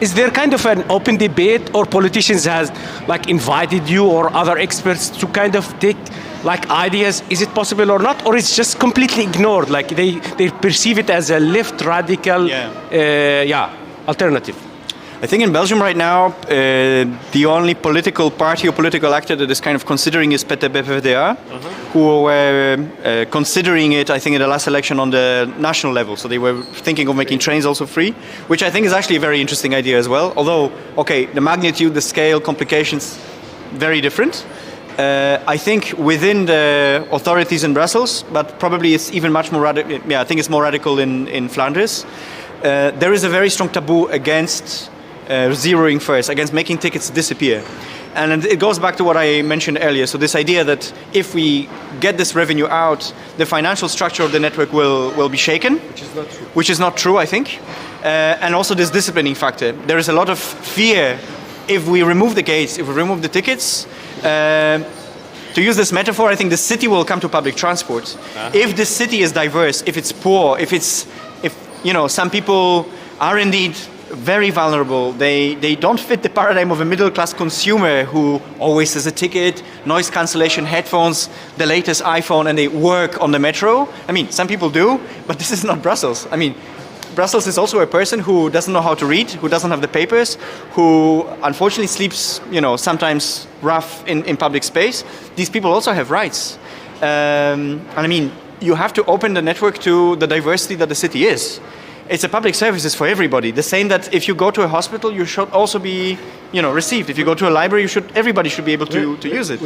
is there kind of an open debate, or politicians has like invited you or other experts to kind of take like ideas? Is it possible or not, or it's just completely ignored? Like they perceive it as a left radical, alternative. I think in Belgium right now, the only political party or political actor that is kind of considering is PVDA, who were considering it, I think, in the last election on the national level. So they were thinking of making trains also free, which I think is actually a very interesting idea as well. Although, okay, the magnitude, the scale, complications, very different. I think within the authorities in Brussels, but probably it's even much more radical. Yeah, I think it's more radical in Flanders. There is a very strong taboo against zeroing fares, against making tickets disappear. And it goes back to what I mentioned earlier. So this idea that if we get this revenue out, the financial structure of the network will be shaken. Which is not true. Which is not true, I think. And also this disciplining factor. There is a lot of fear if we remove the gates, if we remove the tickets. To use this metaphor, I think the city will come to public transport. If the city is diverse, if it's poor, if some people are indeed very vulnerable, they don't fit the paradigm of a middle-class consumer who always has a ticket, noise cancellation, headphones, the latest iPhone, and they work on the metro. I mean, some people do, but this is not Brussels. I mean, Brussels is also a person who doesn't know how to read, who doesn't have the papers, who unfortunately sleeps, sometimes rough in public space. These people also have rights. And I mean, you have to open the network to the diversity that the city is. It's a public service, it's for everybody. The same that if you go to a hospital, you should also be, received. If you go to a library, everybody should be able to use it.